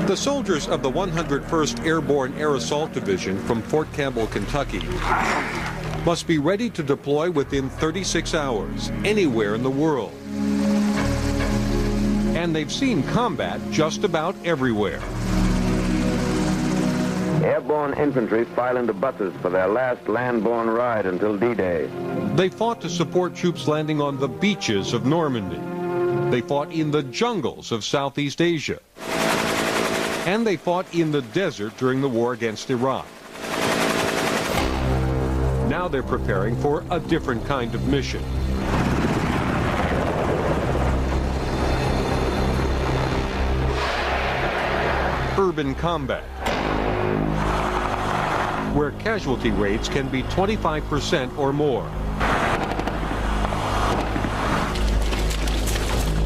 The soldiers of the 101st Airborne Air Assault Division from Fort Campbell, Kentucky, must be ready to deploy within 36 hours, anywhere in the world. And they've seen combat just about everywhere. Airborne infantry file into buses for their last land-borne ride until D-Day. They fought to support troops landing on the beaches of Normandy. They fought in the jungles of Southeast Asia. And they fought in the desert during the war against Iraq. Now they're preparing for a different kind of mission. Urban combat, where casualty rates can be 25% or more.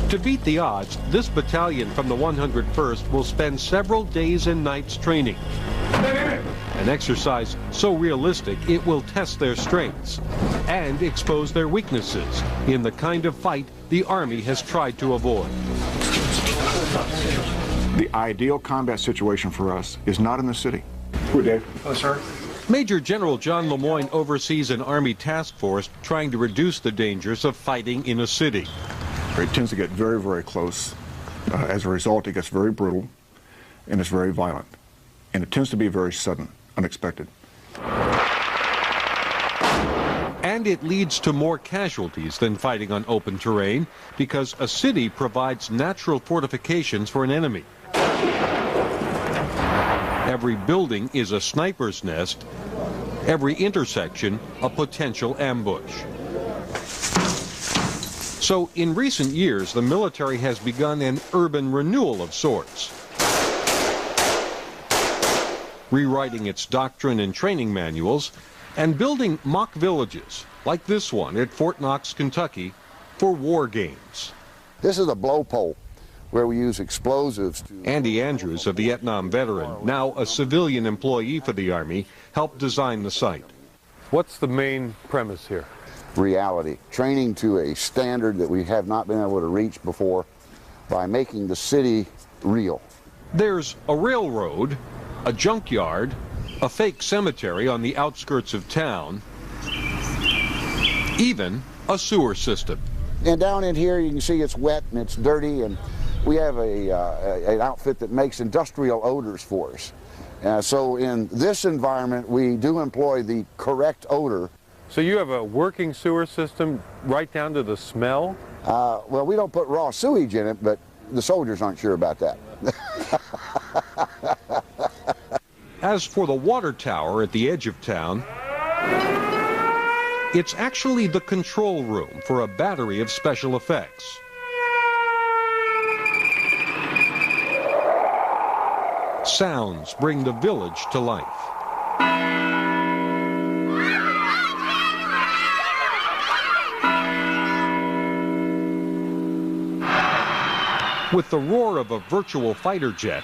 To beat the odds, this battalion from the 101st will spend several days and nights training. An exercise so realistic it will test their strengths and expose their weaknesses in the kind of fight the Army has tried to avoid. The ideal combat situation for us is not in the city. Good day. Hello, sir. Major General John Lemoyne oversees an Army task force trying to reduce the dangers of fighting in a city. It tends to get very, very close. As a result, it gets very brutal and it's very violent. And it tends to be very sudden, unexpected. And it leads to more casualties than fighting on open terrain because a city provides natural fortifications for an enemy. Every building is a sniper's nest, every intersection a potential ambush. So in recent years, the military has begun an urban renewal of sorts, rewriting its doctrine and training manuals and building mock villages like this one at Fort Knox, Kentucky, for war games. This is a blow pole where we use explosives to... Andy Andrews, a Vietnam veteran, now a civilian employee for the Army, helped design the site. What's the main premise here? Reality. Training to a standard that we have not been able to reach before by making the city real. There's a railroad, a junkyard, a fake cemetery on the outskirts of town, even a sewer system. And down in here you can see it's wet and it's dirty, and we have an outfit that makes industrial odors for us. So in this environment we do employ the correct odor. So you have a working sewer system right down to the smell? Well, we don't put raw sewage in it, but the soldiers aren't sure about that. As for the water tower at the edge of town, it's actually the control room for a battery of special effects. Sounds bring the village to life. With the roar of a virtual fighter jet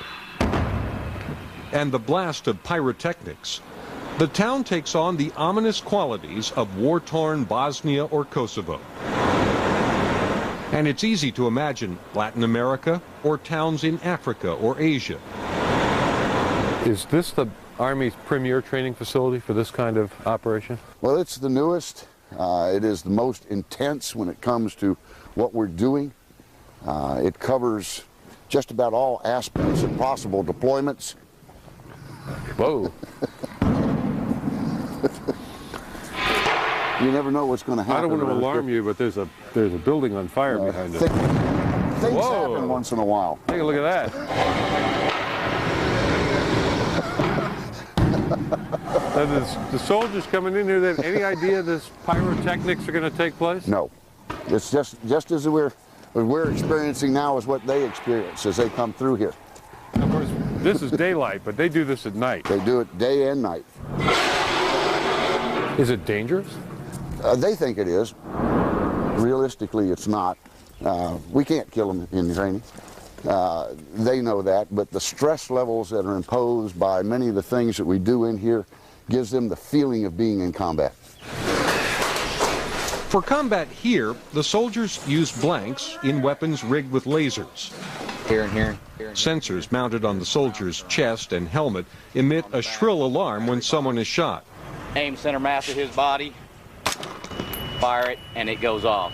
and the blast of pyrotechnics, the town takes on the ominous qualities of war-torn Bosnia or Kosovo. And it's easy to imagine Latin America or towns in Africa or Asia. Is this the Army's premier training facility for this kind of operation? Well, it's the newest. It is the most intense when it comes to what we're doing. It covers just about all aspects of possible deployments. Whoa. You never know what's going to happen. I don't want to alarm you, but there's a building on fire behind it. Things happen once in a while. Take a look at that. Now, the soldiers coming in here, they have any idea this pyrotechnics are going to take place? No. It's just as what we're experiencing now is what they experience as they come through here. Of course, this is daylight, but they do this at night. They do it day and night. Is it dangerous? They think it is. Realistically, it's not. We can't kill them in training. They know that, but the stress levels that are imposed by many of the things that we do in here gives them the feeling of being in combat. For combat here, the soldiers use blanks in weapons rigged with lasers. Here and here. Sensors mounted on the soldier's chest and helmet emit a shrill alarm when someone is shot. Aim center mass at his body, fire it, and it goes off.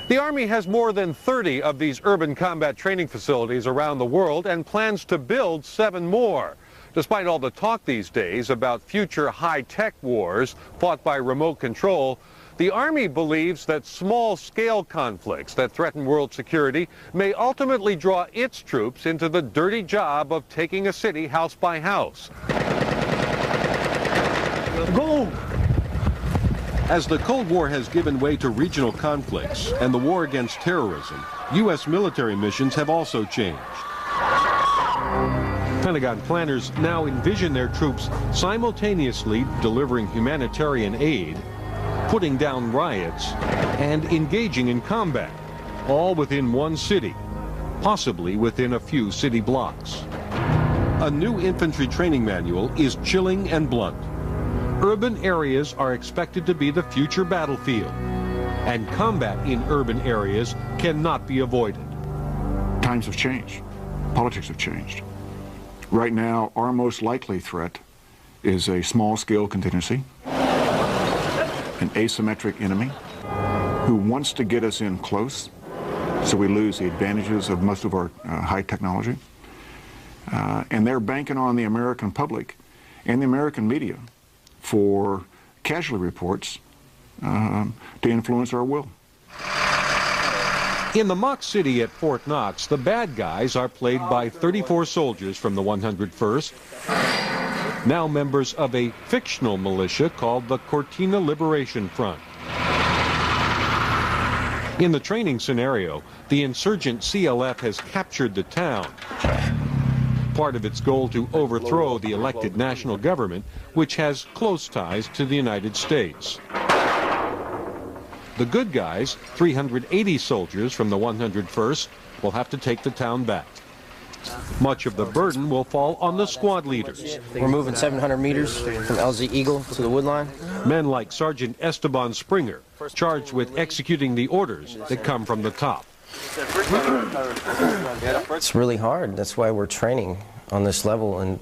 The Army has more than 30 of these urban combat training facilities around the world and plans to build 7 more. Despite all the talk these days about future high-tech wars fought by remote control, the Army believes that small-scale conflicts that threaten world security may ultimately draw its troops into the dirty job of taking a city house by house. Go! As the Cold War has given way to regional conflicts and the war against terrorism, U.S. military missions have also changed. Pentagon planners now envision their troops simultaneously delivering humanitarian aid, putting down riots, and engaging in combat, all within one city, possibly within a few city blocks. A new infantry training manual is chilling and blunt. Urban areas are expected to be the future battlefield, and combat in urban areas cannot be avoided. Times have changed. Politics have changed. Right now, our most likely threat is a small-scale contingency, an asymmetric enemy who wants to get us in close, so we lose the advantages of most of our high technology. And they're banking on the American public and the American media for casualty reports to influence our will. In the mock city at Fort Knox, the bad guys are played by 34 soldiers from the 101st, now members of a fictional militia called the Cortina Liberation Front. In the training scenario, the insurgent CLF has captured the town, part of its goal to overthrow the elected national government, which has close ties to the United States. The good guys, 380 soldiers from the 101st, will have to take the town back. Much of the burden will fall on the squad leaders. We're moving 700 meters from LZ Eagle to the woodline. Men like Sergeant Esteban Springer, charged with executing the orders that come from the top. It's really hard. That's why we're training on this level, and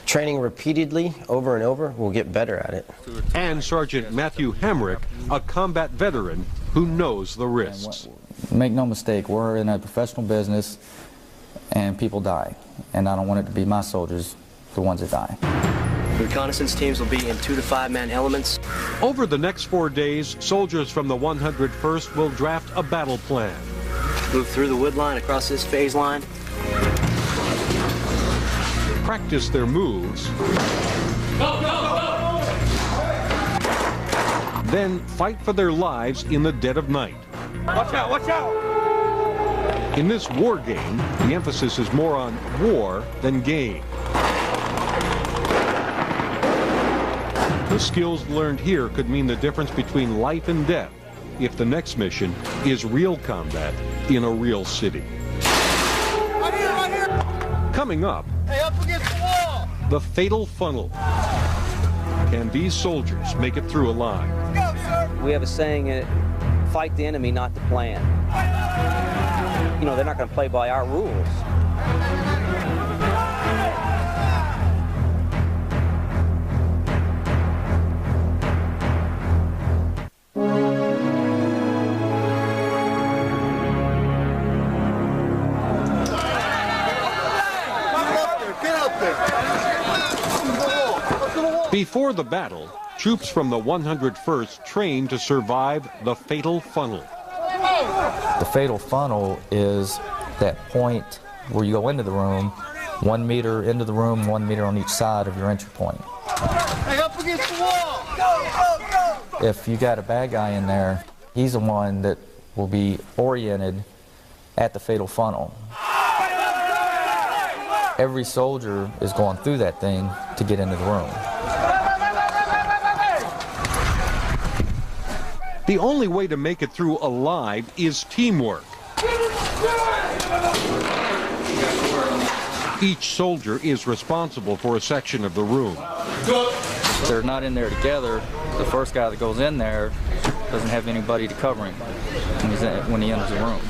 training repeatedly over and over, we'll get better at it. And Sergeant Matthew Hamrick, a combat veteran who knows the risks. Make no mistake, we're in a professional business and people die. And I don't want it to be my soldiers, the ones that die. Reconnaissance teams will be in 2 to 5 man elements. Over the next 4 days, soldiers from the 101st will draft a battle plan. Move through the wood line across this phase line. Practice their moves. Go, go, go! Then fight for their lives in the dead of night. Watch out, watch out! In this war game, the emphasis is more on war than game. The skills learned here could mean the difference between life and death if the next mission is real combat in a real city. Right here, right here! Coming up, hey, up against the wall! The fatal funnel. Can these soldiers make it through alive? Let's go, sir! We have a saying, fight the enemy, not the plan. You know, they're not going to play by our rules. Before the battle, troops from the 101st trained to survive the fatal funnel. The fatal funnel is that point where you go into the room, 1 meter into the room, 1 meter on each side of your entry point. Hey, up against the wall! Go, go, go! If you got a bad guy in there, he's the one that will be oriented at the fatal funnel. Every soldier is going through that thing to get into the room. The only way to make it through alive is teamwork. Each soldier is responsible for a section of the room. They're not in there together, the first guy that goes in there doesn't have anybody to cover him when he enters the room,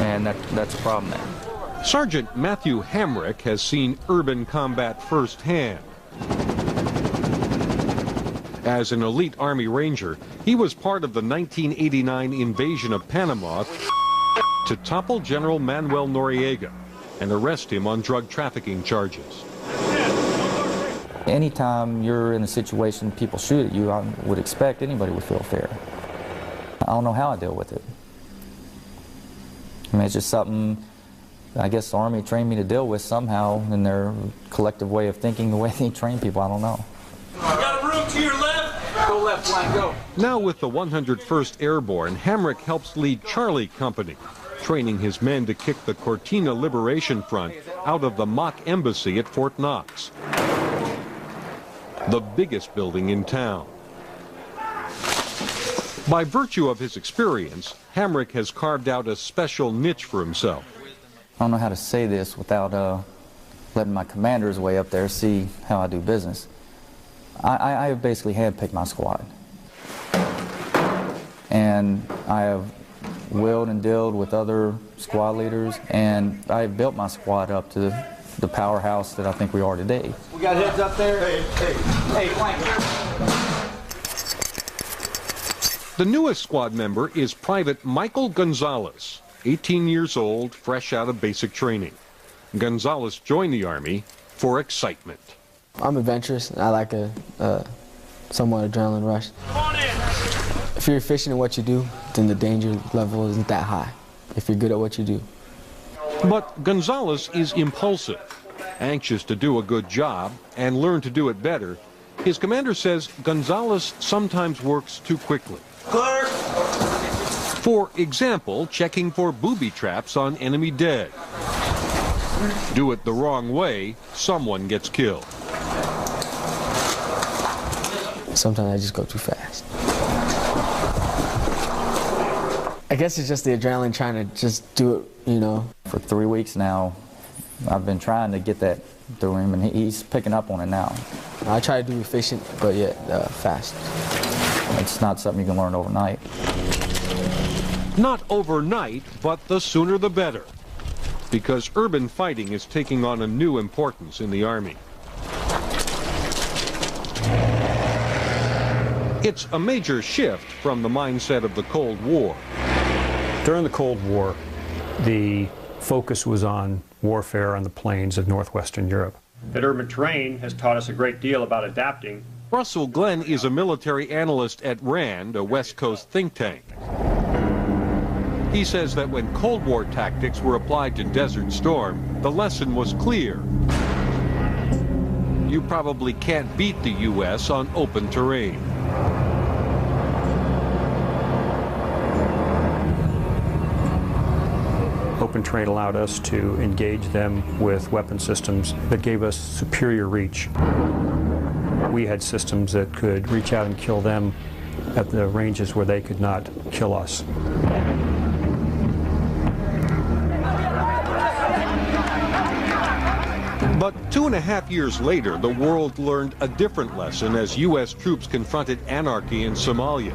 and that's a problem there. Sergeant Matthew Hamrick has seen urban combat firsthand. As an elite Army Ranger, he was part of the 1989 invasion of Panama to topple General Manuel Noriega and arrest him on drug trafficking charges. Anytime you're in a situation people shoot at you, I would expect anybody would feel fear. I don't know how I deal with it. I mean, it's just something I guess the Army trained me to deal with somehow in their collective way of thinking, the way they train people. I don't know. You got a room to your left? Go left flank, go. Now with the 101st Airborne, Hamrick helps lead Charlie Company, training his men to kick the Cortina Liberation Front out of the mock embassy at Fort Knox, the biggest building in town. By virtue of his experience, Hamrick has carved out a special niche for himself. I don't know how to say this without letting my commanders way up there see how I do business. I have basically handpicked my squad. And I have willed and dealed with other squad leaders, and I have built my squad up to the powerhouse that I think we are today. We got heads up there. Hey, flank. The newest squad member is Private Michael Gonzalez, 18 years old, fresh out of basic training. Gonzalez joined the Army for excitement. I'm adventurous. I like a somewhat adrenaline rush. If you're efficient in what you do, then the danger level isn't that high, if you're good at what you do. But Gonzalez is impulsive, anxious to do a good job and learn to do it better. His commander says Gonzalez sometimes works too quickly. Clear. For example, checking for booby traps on enemy dead. Do it the wrong way, someone gets killed. Sometimes I just go too fast. I guess it's just the adrenaline trying to just do it, you know. For 3 weeks now, I've been trying to get that through him, and he's picking up on it now. I try to do efficient, but yet fast. It's not something you can learn overnight. Not overnight, but the sooner the better, because urban fighting is taking on a new importance in the Army. It's a major shift from the mindset of the Cold War. During the Cold War, the focus was on warfare on the plains of northwestern Europe. That urban terrain has taught us a great deal about adapting. Russell Glenn is a military analyst at RAND, a West Coast think tank. He says that when Cold War tactics were applied to Desert Storm, the lesson was clear. You probably can't beat the U.S. on open terrain. Open terrain allowed us to engage them with weapon systems that gave us superior reach. We had systems that could reach out and kill them at the ranges where they could not kill us. But 2.5 years later, the world learned a different lesson as U.S. troops confronted anarchy in Somalia.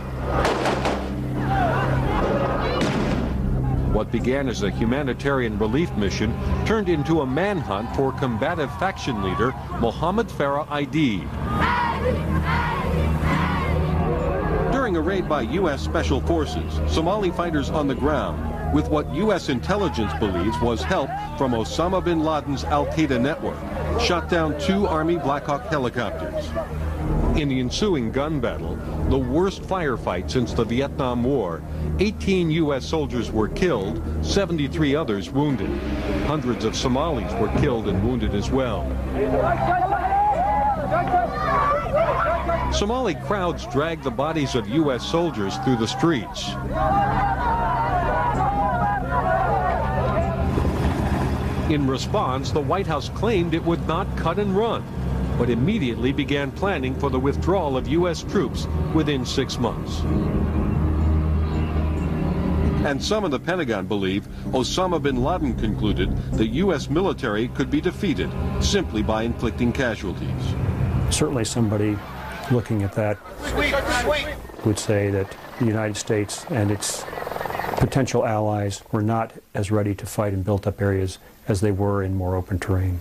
What began as a humanitarian relief mission turned into a manhunt for combative faction leader Mohammed Farah Aidid. During a raid by U.S. Special Forces, Somali fighters on the ground, with what U.S. intelligence believes was help from Osama bin Laden's al-Qaeda network, shot down 2 Army Black Hawk helicopters. In the ensuing gun battle, the worst firefight since the Vietnam War, 18 U.S. soldiers were killed, 73 others wounded. Hundreds of Somalis were killed and wounded as well. Somali crowds dragged the bodies of U.S. soldiers through the streets. In response, the White House claimed it would not cut and run, but immediately began planning for the withdrawal of U.S. troops within 6 months. And some in the Pentagon believe Osama bin Laden concluded the U.S. military could be defeated simply by inflicting casualties. Certainly somebody looking at that, would say that the United States and its potential allies were not as ready to fight in built-up areas as they were in more open terrain.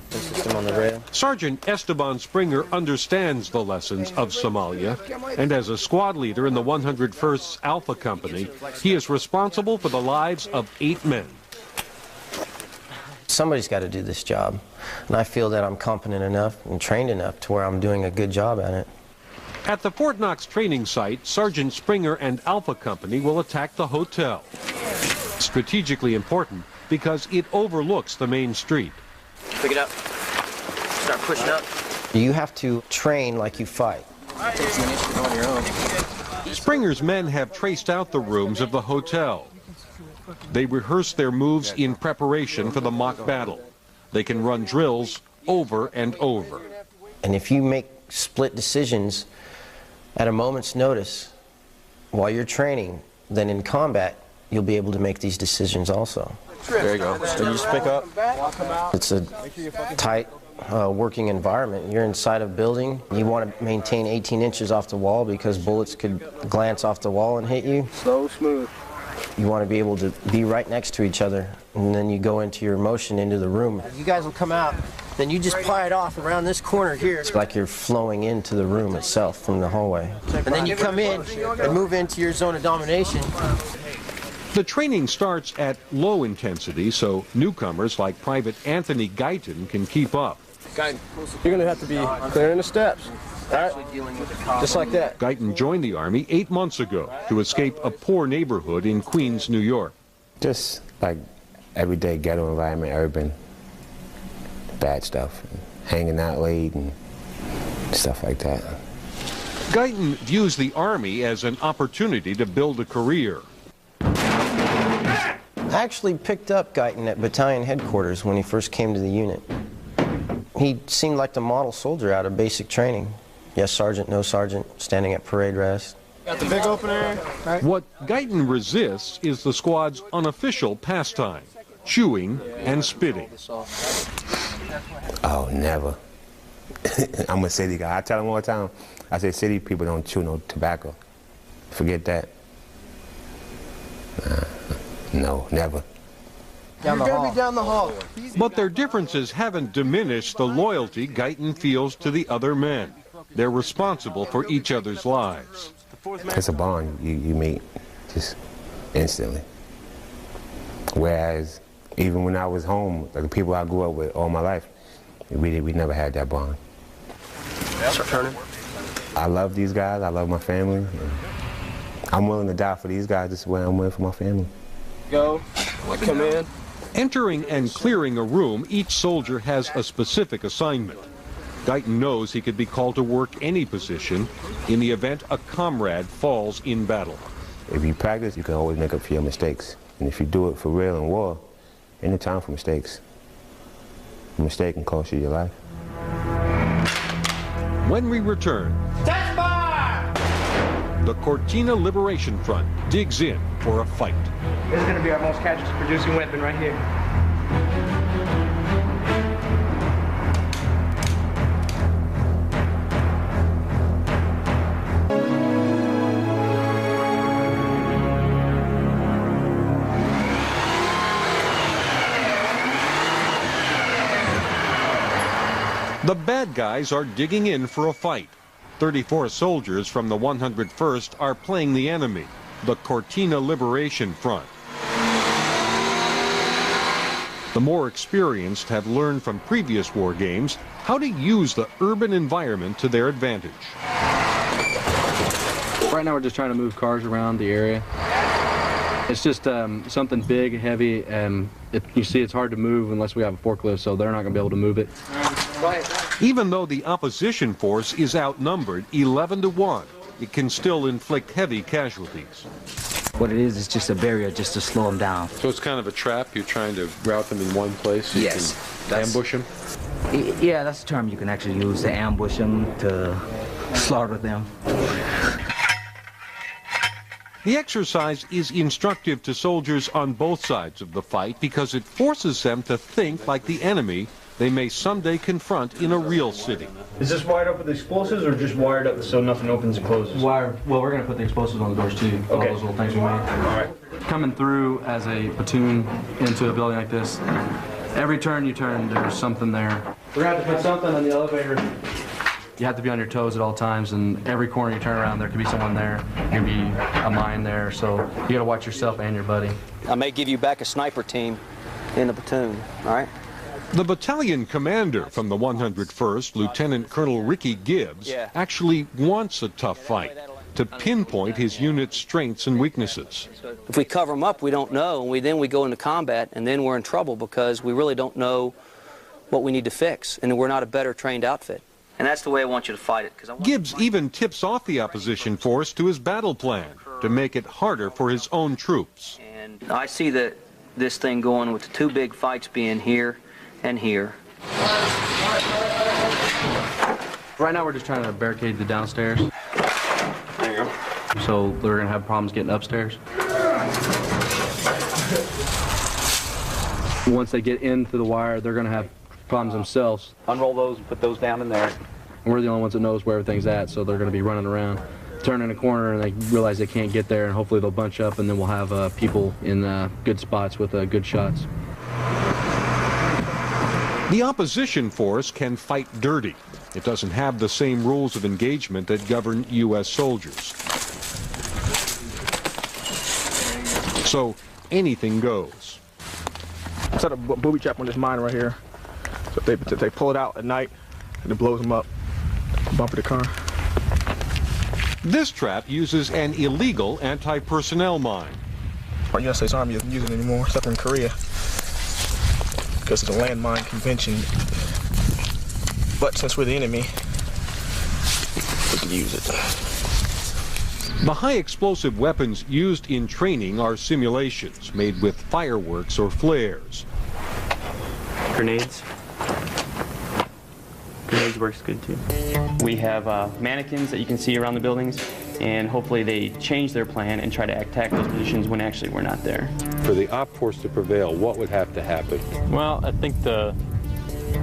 Sergeant Esteban Springer understands the lessons of Somalia, and as a squad leader in the 101st Alpha Company, he is responsible for the lives of 8 men. Somebody's got to do this job, and I feel that I'm competent enough and trained enough to where I'm doing a good job at it. At the Fort Knox training site, Sergeant Springer and Alpha Company will attack the hotel. Strategically important because it overlooks the main street. Pick it up. Start pushing up. You have to train like you fight. Take some initiative on your own. Springer's men have traced out the rooms of the hotel. They rehearse their moves in preparation for the mock battle. They can run drills over and over. And if you make split decisions at a moment's notice while you're training, then in combat, you'll be able to make these decisions also. There you go. So you just pick up. It's a tight working environment. You're inside a building. You want to maintain 18 inches off the wall because bullets could glance off the wall and hit you. Slow, smooth. You want to be able to be right next to each other, and then you go into your motion into the room. You guys will come out, then you just pry it off around this corner here. It's like you're flowing into the room itself from the hallway. And then you come in and move into your zone of domination. The training starts at low intensity, so newcomers like Private Anthony Guyton can keep up. Guyton, you're going to have to be clearing the steps. All right? Just like that. Guyton joined the Army 8 months ago to escape a poor neighborhood in Queens, New York. Just like everyday ghetto environment, urban, bad stuff, hanging out late and stuff like that. Guyton views the Army as an opportunity to build a career. I actually picked up Guyton at Battalion headquarters when he first came to the unit. He seemed like the model soldier out of basic training. Yes, sergeant, no sergeant, standing at parade rest. Got the big opener. Right. What Guyton resists is the squad's unofficial pastime, chewing and spitting. Oh, never. I'm a city guy. I tell them all the time, I say city people don't chew no tobacco. Forget that. No, never. You're going to be down the hall. But their differences haven't diminished the loyalty Guyton feels to the other men. They're responsible for each other's lives. It's a bond you meet just instantly. Whereas even when I was home, like the people I grew up with all my life, we never had that bond. Start turning. I love these guys. I love my family. I'm willing to die for these guys just the way I'm willing for my family. Go. Come in. Entering and clearing a room, each soldier has a specific assignment. Guyton knows he could be called to work any position in the event a comrade falls in battle. If you practice, you can always make up for your mistakes. And if you do it for real in war, ain't no time for mistakes. A mistake can cost you your life. When we return, the Cortina Liberation Front digs in for a fight. This is going to be our most casualty-producing weapon right here. The bad guys are digging in for a fight. 34 soldiers from the 101st are playing the enemy, the Cortina Liberation Front. The more experienced have learned from previous war games how to use the urban environment to their advantage. Right now we're just trying to move cars around the area. It's just something big, heavy, and you see it's hard to move unless we have a forklift, so they're not going to be able to move it. Even though the opposition force is outnumbered 11-1, it can still inflict heavy casualties. What it is just a barrier just to slow them down. So it's kind of a trap? You're trying to route them in one place? So yes. You can ambush them? Yeah, that's the term you can actually use, to ambush them, to slaughter them. The exercise is instructive to soldiers on both sides of the fight because it forces them to think like the enemy they may someday confront in a real city. Is this wired up with explosives or just wired up so nothing opens and closes? Wired. Well, we're going to put the explosives on the doors too. Okay. All those little things we made. All right. Coming through as a platoon into a building like this, every turn you turn, there's something there. We're going to have to put something on the elevator. You have to be on your toes at all times, and every corner you turn around, there could be someone there. There could be a mine there, so you got to watch yourself and your buddy. I may give you back a sniper team in the platoon, all right? The battalion commander from the 101st, Lieutenant Colonel Ricky Gibbs, actually wants a tough fight to pinpoint his unit's strengths and weaknesses. If we cover them up, we don't know, and then we go into combat, and then we're in trouble because we really don't know what we need to fix, and we're not a better trained outfit. And that's the way I want you to fight it. Gibbs even tips off the opposition force to his battle plan to make it harder for his own troops. And I see this thing going with the two big fights being here and here. Right now we're just trying to barricade the downstairs. There you go. So they're going to have problems getting upstairs. Once they get into the wire, they're going to have problems themselves. Unroll those and put those down in there. And we're the only ones that knows where everything's at, so they're going to be running around, turning a corner, and they realize they can't get there, and hopefully they'll bunch up, and then we'll have people in good spots with good shots. The opposition force can fight dirty. It doesn't have the same rules of engagement that govern U.S. soldiers. So anything goes. Set a booby trap on this mine right here. So if they pull it out at night, and it blows them up, bumper the car. This trap uses an illegal anti-personnel mine. Our United States Army isn't using it anymore, except in Korea, because of the landmine convention. But since we're the enemy, we can use it. The high explosive weapons used in training are simulations made with fireworks or flares. Grenades. Grenades works good too. We have mannequins that you can see around the buildings, and hopefully they change their plan and try to attack those positions when actually we're not there. For the op force to prevail, what would have to happen? Well, I think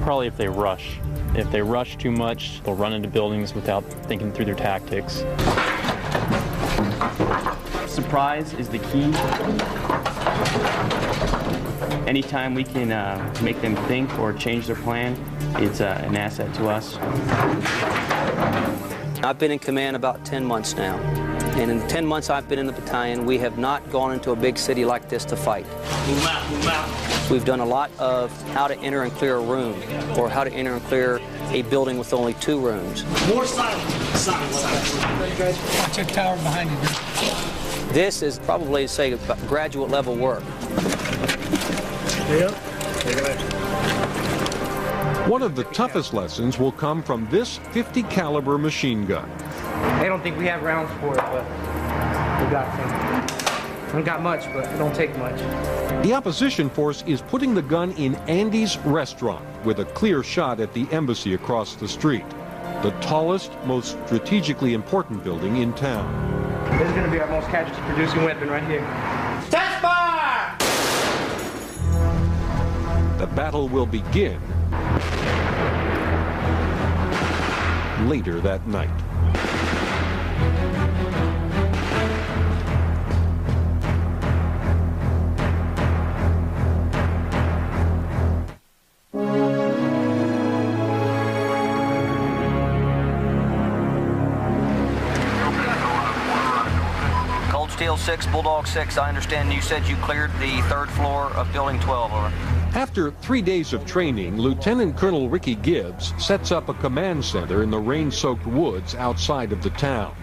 probably if they rush. If they rush too much, they'll run into buildings without thinking through their tactics. Surprise is the key. Anytime we can make them think or change their plan, it's an asset to us. I've been in command about 10 months now. And in the 10 months I've been in the battalion, we have not gone into a big city like this to fight. Move out, move out. We've done a lot of how to enter and clear a room, or how to enter and clear a building with only 2 rooms. More silent. Watch that tower behind you. This is probably, say, graduate level work. Yep. One of the toughest lessons will come from this .50 caliber machine gun. They don't think we have rounds for it, but we got some. We don't got much, but it don't take much. The opposition force is putting the gun in Andy's restaurant with a clear shot at the embassy across the street, the tallest, most strategically important building in town. This is going to be our most casualty-producing weapon right here. Test fire! The battle will begin later that night. Steel 6, Bulldog 6, I understand you said you cleared the 3rd floor of Building 12, over. After 3 days of training, Lieutenant Colonel Ricky Gibbs sets up a command center in the rain-soaked woods outside of the town.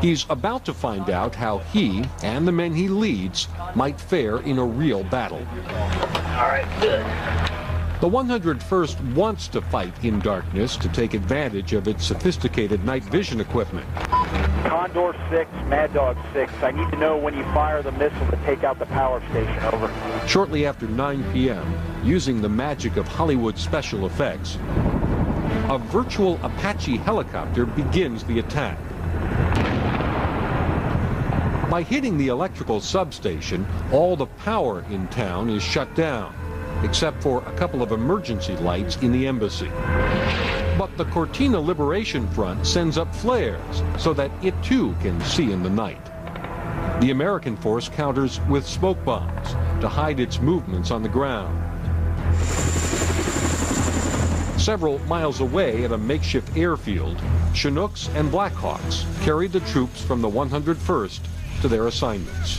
He's about to find out how he and the men he leads might fare in a real battle. All right, good. The 101st wants to fight in darkness to take advantage of its sophisticated night vision equipment. Condor 6, Mad Dog 6, I need to know when you fire the missile to take out the power station, over. Shortly after 9 p.m., using the magic of Hollywood special effects, a virtual Apache helicopter begins the attack. By hitting the electrical substation, all the power in town is shut down. except for a couple of emergency lights in the embassy. But the Cortina Liberation Front sends up flares so that it too can see in the night. The American force counters with smoke bombs to hide its movements on the ground. Several miles away at a makeshift airfield, Chinooks and Blackhawks carried the troops from the 101st to their assignments.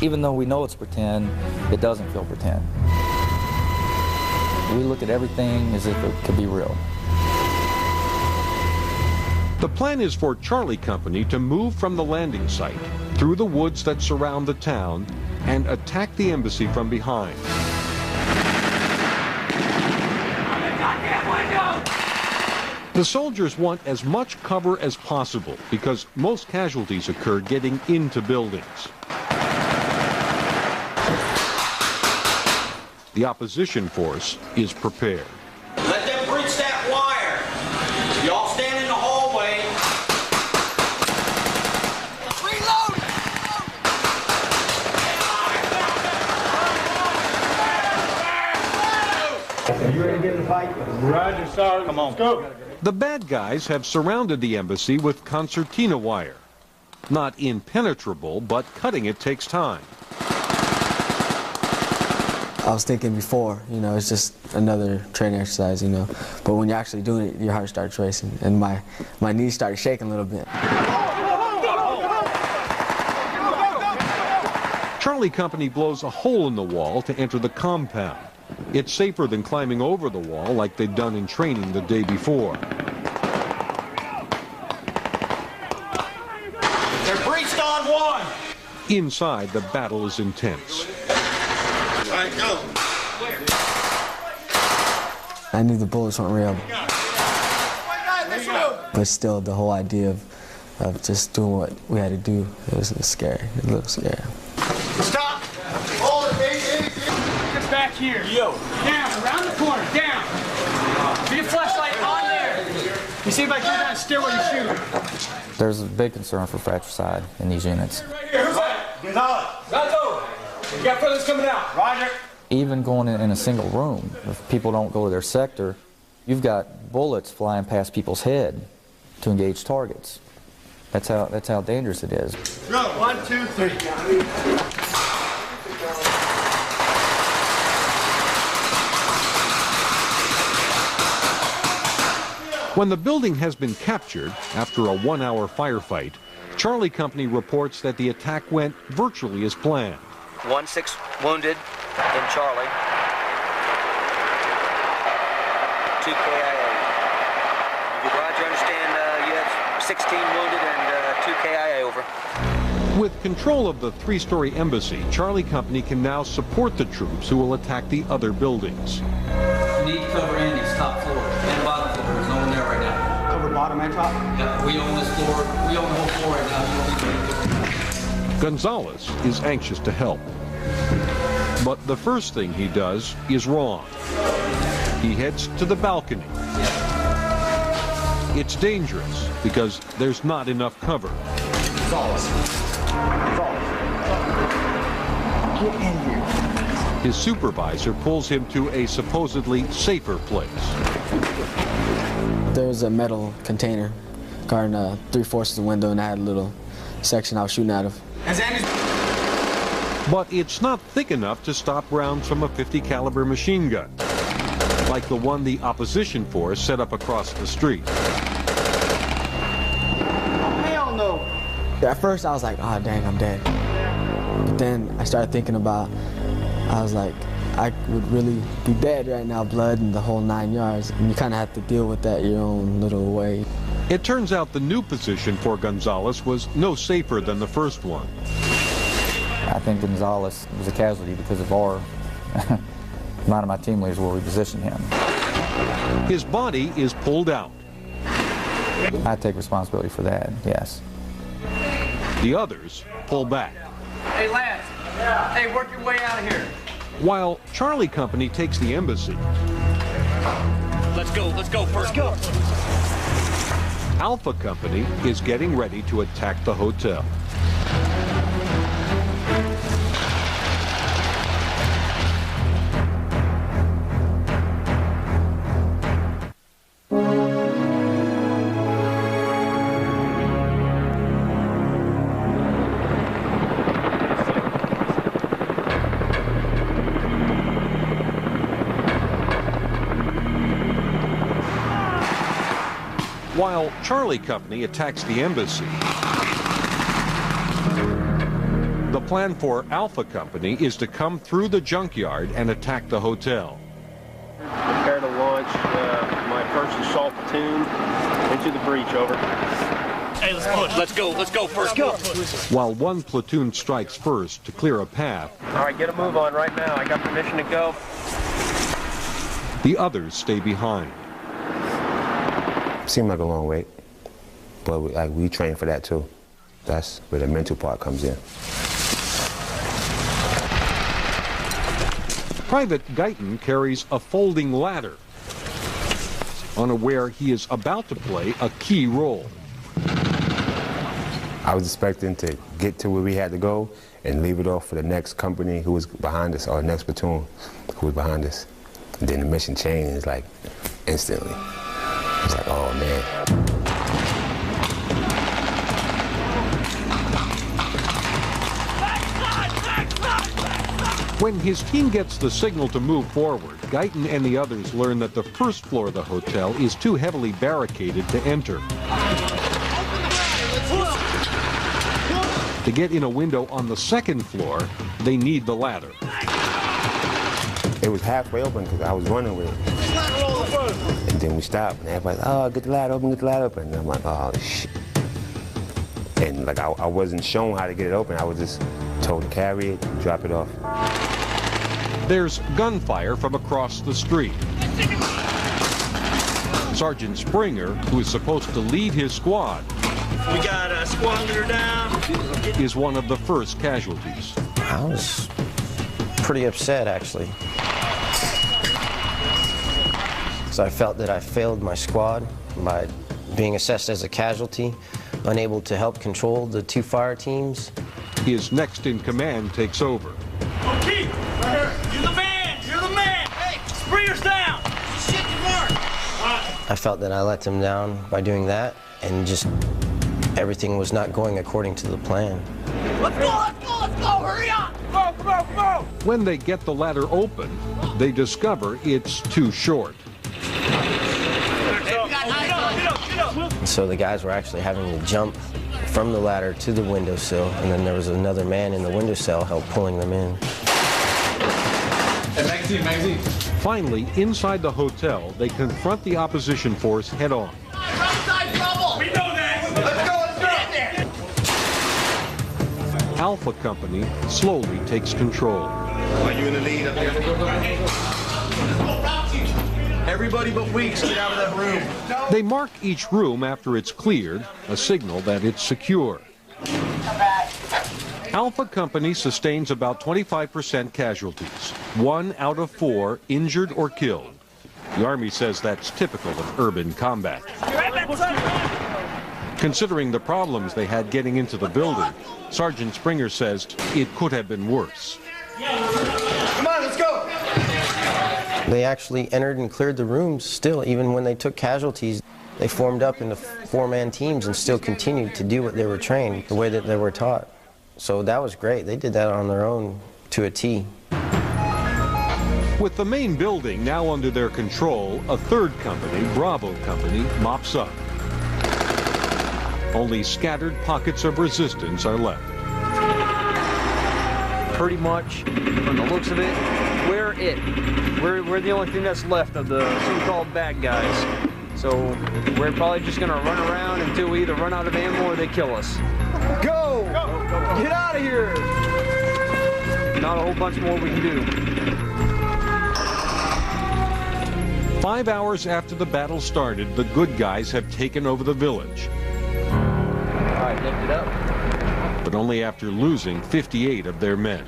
Even though we know it's pretend, it doesn't feel pretend. We look at everything as if it could be real. The plan is for Charlie Company to move from the landing site through the woods that surround the town and attack the embassy from behind. The soldiers want as much cover as possible because most casualties occur getting into buildings. The opposition force is prepared. Let them breach that wire. Y'all stand in the hallway. Reload! You ready to get in the fight? Roger, Sergeant. Come on. Let's go. The bad guys have surrounded the embassy with concertina wire. Not impenetrable, but cutting it takes time. I was thinking before, you know, it's just another training exercise, you know. But when you're actually doing it, your heart starts racing, and my knees started shaking a little bit. Charlie Company blows a hole in the wall to enter the compound. It's safer than climbing over the wall like they'd done in training the day before. They're breached on one. Inside, the battle is intense. All right, go. I knew the bullets weren't real. But still, the whole idea of just doing what we had to do, it was scary, a little scary. Stop! Hold it, get back here. Yo. Down, around the corner, down. Be a flashlight on there. You see if I can down, steer where you shoot. There's a big concern for fratricide in these units. Right here, who's that? Gonzalez. Gato. You got fellas coming out. Roger. Even going in a single room, if people don't go to their sector, you've got bullets flying past people's head to engage targets. That's how dangerous it is. Go. 1, 2, 3. When the building has been captured after a 1-hour firefight, Charlie Company reports that the attack went virtually as planned. 1-6 wounded in Charlie. 2 KIA. Roger, understand you have 16 wounded and 2 KIA, over. With control of the 3-story embassy, Charlie Company can now support the troops who will attack the other buildings. You need to cover Andy's top floor and bottom floor. There's no one there right now. Cover bottom and top? Yeah, we own this floor. We own the whole floor right now. Gonzalez is anxious to help. But the first thing he does is wrong. He heads to the balcony. It's dangerous because there's not enough cover. Gonzalez. Get in here. His supervisor pulls him to a supposedly safer place. There was a metal container guarding 3/4 of the window, and I had a little section I was shooting out of. But it's not thick enough to stop rounds from a .50 caliber machine gun, like the one the opposition force set up across the street. Hell no. At first I was like, oh dang, I'm dead. But then I started thinking about, I was like, I would really be dead right now, blood and the whole 9 yards. And you kind of have to deal with that your own little way. It turns out the new position for Gonzalez was no safer than the first one. I think Gonzalez was a casualty because of our, none of my team leaders where we positioned him. His body is pulled out. I take responsibility for that, yes. The others pull back. Hey, lads. Hey, work your way out of here. While Charlie Company takes the embassy. Let's go first. Let's go. Alpha Company is getting ready to attack the hotel. While Charlie Company attacks the embassy, the plan for Alpha Company is to come through the junkyard and attack the hotel. Prepare to launch my first assault platoon into the breach, over. Hey, let's go first. Go. While one platoon strikes first to clear a path, All right, get a move on right now. I got permission to go. the others stay behind. Seemed like a long wait, but we train for that too. That's where the mental part comes in. Private Guyton carries a folding ladder, unaware he is about to play a key role. I was expecting to get to where we had to go and leave it off for the next company who was behind us, or the next platoon who was behind us. And then the mission changed like instantly. It's like, oh man. When his team gets the signal to move forward, Guyton and the others learn that the first floor of the hotel is too heavily barricaded to enter. To get in a window on the second floor, they need the ladder. It was halfway open because I was running with it. And then we stopped, and everybody's like, oh, get the ladder open, get the ladder open. And I'm like, oh, shit. And like, I wasn't shown how to get it open. I was just told to carry it, drop it off. There's gunfire from across the street. Sergeant Springer, who is supposed to lead his squad, We got a squad leader down. is one of the first casualties. I was pretty upset, actually. So I felt that I failed my squad by being assessed as a casualty, unable to help control the two fire teams. His next in command takes over. Okay, you're the man. You're the man. Hey, Springer's down. Shit, you mark. I felt that I let them down by doing that, and just everything was not going according to the plan. Let's go, hurry up. Come on. When they get the ladder open, they discover it's too short. And so the guys were actually having to jump from the ladder to the windowsill, and then there was another man in the windowsill help pulling them in. Hey, magazine. Finally, inside the hotel, they confront the opposition force head-on. Outside trouble. We know that. Let's go. Alpha Company slowly takes control. Are you in the lead up there? Everybody but Weeks, get out of that room. They mark each room after it's cleared, a signal that it's secure. Alpha Company sustains about 25% casualties, 1 out of 4 injured or killed. The Army says that's typical of urban combat. Considering the problems they had getting into the building, Sergeant Springer says it could have been worse. Come on, let's go. They actually entered and cleared the rooms still, even when they took casualties. They formed up into 4-man teams and still continued to do what they were trained, the way that they were taught. So that was great. They did that on their own to a T. With the main building now under their control, a third company, Bravo Company, mops up. Only scattered pockets of resistance are left. Pretty much, from the looks of it, we're it. We're the only thing that's left of the so-called bad guys. So we're probably just gonna run around until we either run out of ammo or they kill us. Go! Get out of here! Not a whole bunch more we can do. 5 hours after the battle started, the good guys have taken over the village. All right, lift it up. But only after losing 58 of their men.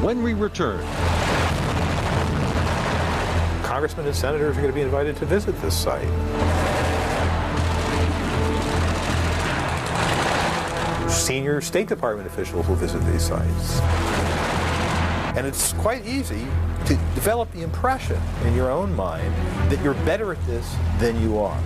When we return, Congressmen and senators are going to be invited to visit this site. Senior State Department officials will visit these sites. And it's quite easy to develop the impression in your own mind that you're better at this than you are.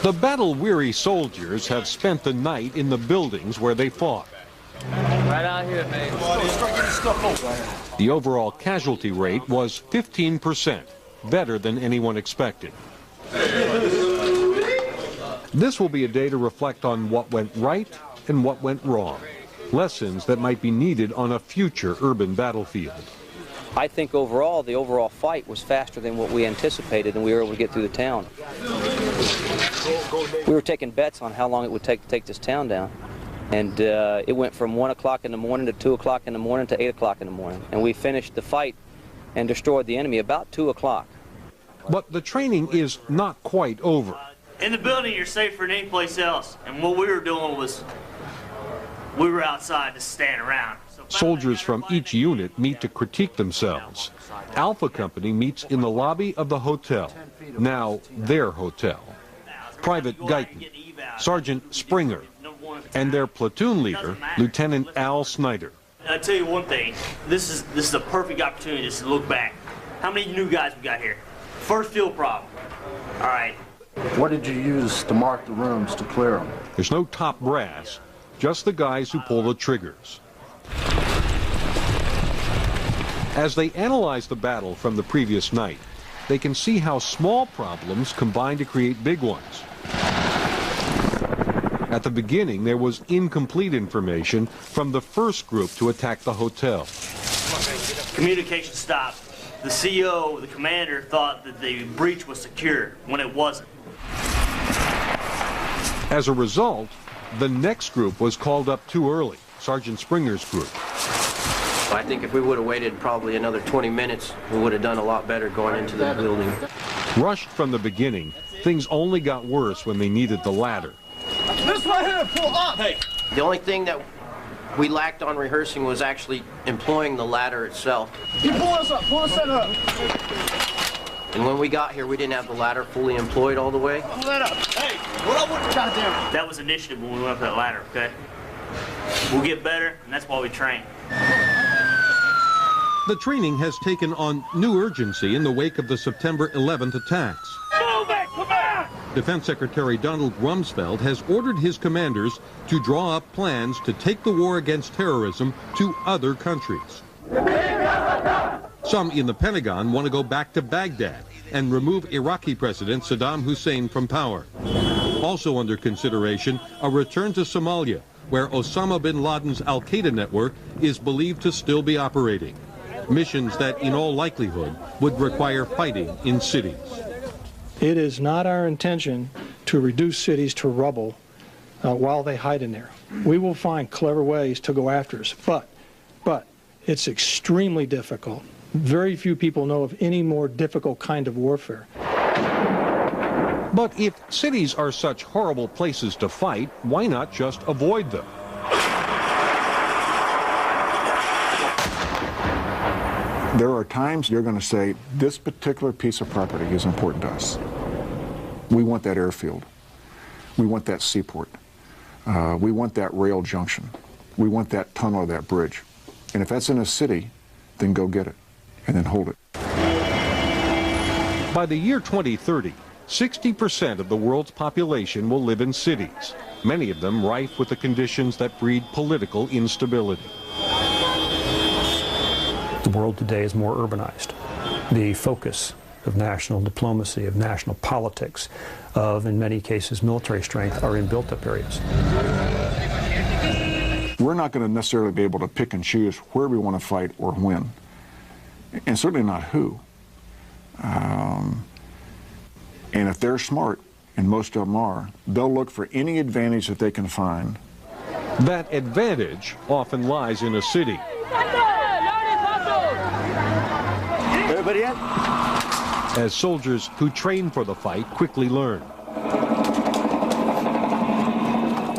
The battle-weary soldiers have spent the night in the buildings where they fought. Right out here, mate. The overall casualty rate was 15%, better than anyone expected. This will be a day to reflect on what went right and what went wrong, lessons that might be needed on a future urban battlefield. I think overall, the overall fight was faster than what we anticipated, and we were able to get through the town. We were taking bets on how long it would take to take this town down. And it went from 1 o'clock in the morning to 2 o'clock in the morning to 8 o'clock in the morning. And we finished the fight and destroyed the enemy about 2 o'clock. But the training is not quite over. In the building, you're safer than any place else. And what we were doing was, we were outside just standing around. Soldiers from each unit meet to critique themselves. Alpha Company meets in the lobby of the hotel, now their hotel. Private Guyton, Sergeant Springer, and their platoon leader, Lieutenant Al Snyder. And I'll tell you one thing, this is a perfect opportunity just to look back. How many new guys we got here? First field problem. All right. What did you use to mark the rooms to clear them? There's no top brass, just the guys who pull the triggers. As they analyze the battle from the previous night, they can see how small problems combine to create big ones. At the beginning, there was incomplete information from the first group to attack the hotel. Communication stopped. The CO, the commander, thought that the breach was secure when it wasn't. As a result, the next group was called up too early, Sergeant Springer's group. I think if we would have waited probably another 20 minutes, we would have done a lot better going into the building. Rushed from the beginning, things only got worse when they needed the ladder. This right here, pull up! Hey! The only thing that we lacked on rehearsing was actually employing the ladder itself. You pull us up, pull us up. And when we got here, we didn't have the ladder fully employed all the way. Pull that up. Hey, what up with the goddamn? That was initiative when we went up that ladder, okay? We'll get better, and that's why we train. The training has taken on new urgency in the wake of the September 11th attacks. Move it, come back! Defense Secretary Donald Rumsfeld has ordered his commanders to draw up plans to take the war against terrorism to other countries. Some in the Pentagon want to go back to Baghdad and remove Iraqi President Saddam Hussein from power. Also under consideration, a return to Somalia, where Osama bin Laden's al-Qaeda network is believed to still be operating. Missions that, in all likelihood, would require fighting in cities. It is not our intention to reduce cities to rubble while they hide in there. We will find clever ways to go after us, but it's extremely difficult. Very few people know of any more difficult kind of warfare. But if cities are such horrible places to fight, why not just avoid them? There are times you're going to say, this particular piece of property is important to us. We want that airfield. We want that seaport. We want that rail junction. We want that tunnel or that bridge. And if that's in a city, then go get it and then hold it. By the year 2030, 60% of the world's population will live in cities, many of them rife with the conditions that breed political instability. The world today is more urbanized. The focus of national diplomacy, of national politics, of, in many cases, military strength are in built-up areas. We're not going to necessarily be able to pick and choose where we want to fight or when, and certainly not who. And if they're smart, and most of them are, they'll look for any advantage that they can find. That advantage often lies in a city. Everybody in? As soldiers who train for the fight quickly learn.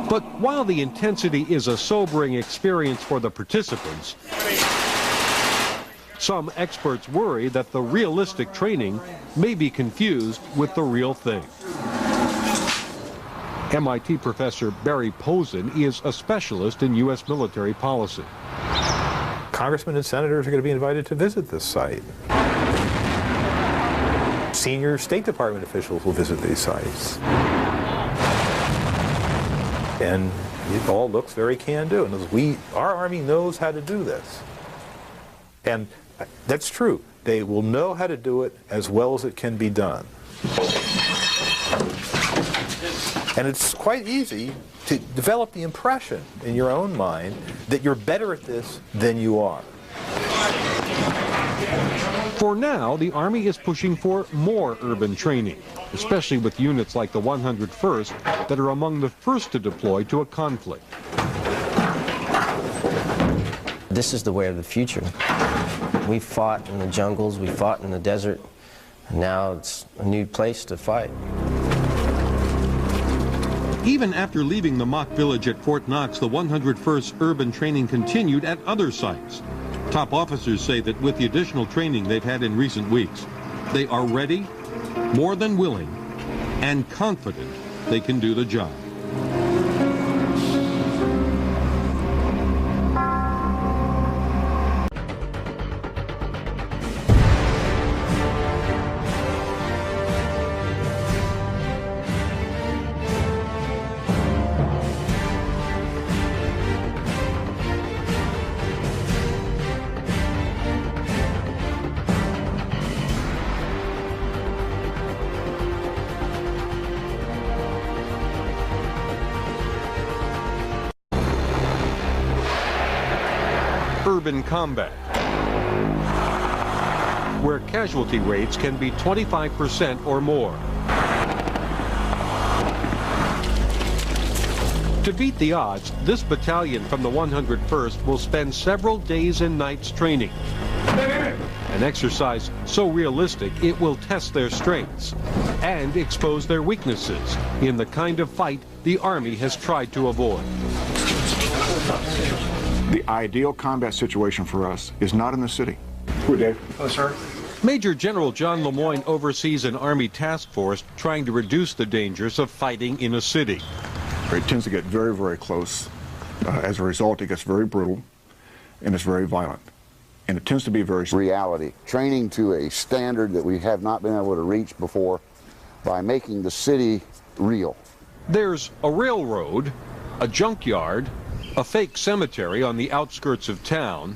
But while the intensity is a sobering experience for the participants, some experts worry that the realistic training may be confused with the real thing. MIT professor Barry Posen is a specialist in U.S. military policy. Congressmen and senators are going to be invited to visit this site. Senior State Department officials will visit these sites. And it all looks very can-do. And our Army knows how to do this. And that's true. They will know how to do it as well as it can be done. And it's quite easy to develop the impression in your own mind that you're better at this than you are. For now, the Army is pushing for more urban training, especially with units like the 101st that are among the first to deploy to a conflict. This is the way of the future. We fought in the jungles, we fought in the desert, and now it's a new place to fight. Even after leaving the mock village at Fort Knox, the 101st urban training continued at other sites. Top officers say that with the additional training they've had in recent weeks, they are ready, more than willing, and confident they can do the job. Urban combat, where casualty rates can be 25% or more. To beat the odds, this battalion from the 101st will spend several days and nights training. An exercise so realistic it will test their strengths and expose their weaknesses in the kind of fight the Army has tried to avoid. The ideal combat situation for us is not in the city. Who, Dave? Hello, sir. Major General John Lemoyne oversees an Army task force trying to reduce the dangers of fighting in a city. It tends to get very, very close. As a result, it gets very brutal and it's very violent. And it tends to be very reality. Training to a standard that we have not been able to reach before by making the city real. There's a railroad, a junkyard, a fake cemetery on the outskirts of town,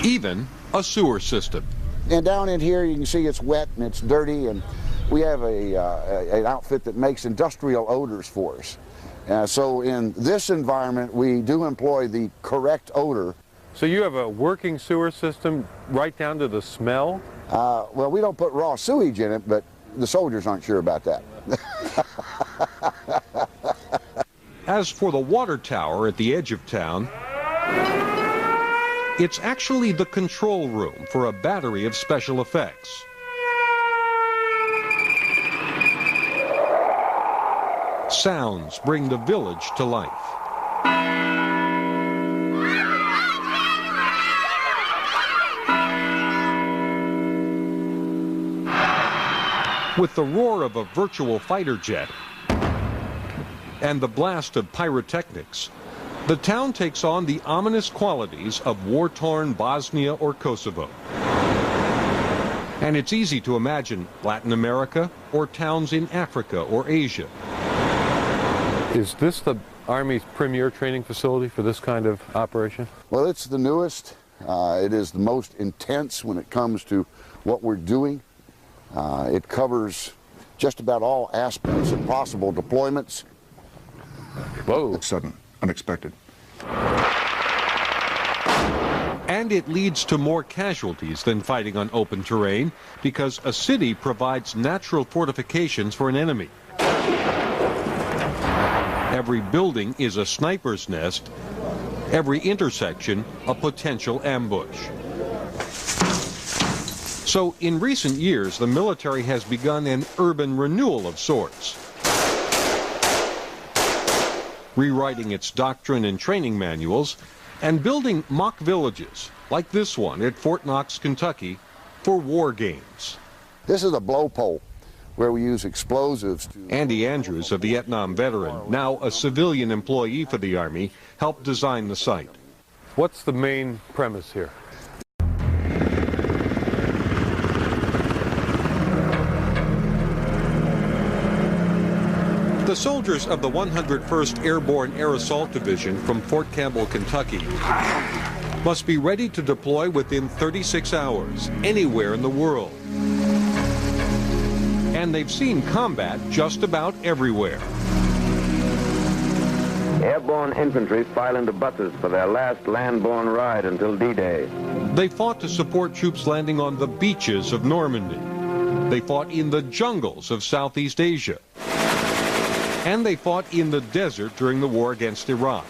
even a sewer system. And down in here you can see it's wet and it's dirty, and we have an outfit that makes industrial odors for us. So in this environment we do employ the correct odor. So you have a working sewer system right down to the smell? Well, we don't put raw sewage in it, but the soldiers aren't sure about that. As for the water tower at the edge of town, it's actually the control room for a battery of special effects. Sounds bring the village to life. With the roar of a virtual fighter jet and the blast of pyrotechnics, the town takes on the ominous qualities of war-torn Bosnia or Kosovo. And it's easy to imagine Latin America or towns in Africa or Asia. Is this the Army's premier training facility for this kind of operation? Well, it's the newest. It is the most intense when it comes to what we're doing. It covers just about all aspects of possible deployments. Whoa. Sudden, unexpected. And it leads to more casualties than fighting on open terrain because a city provides natural fortifications for an enemy. Every building is a sniper's nest, every intersection a potential ambush. So in recent years, the military has begun an urban renewal of sorts, rewriting its doctrine and training manuals and building mock villages like this one at Fort Knox, Kentucky, for war games. This is a blow pole where we use explosives. Andy Andrews, a Vietnam veteran, now a civilian employee for the Army, helped design the site. What's the main premise here? The soldiers of the 101st Airborne Air Assault Division from Fort Campbell, Kentucky, must be ready to deploy within 36 hours, anywhere in the world. And they've seen combat just about everywhere. Airborne infantry file into buses for their last land-borne ride until D-Day. They fought to support troops landing on the beaches of Normandy. They fought in the jungles of Southeast Asia. And they fought in the desert during the war against Iraq.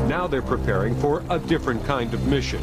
Now they're preparing for a different kind of mission.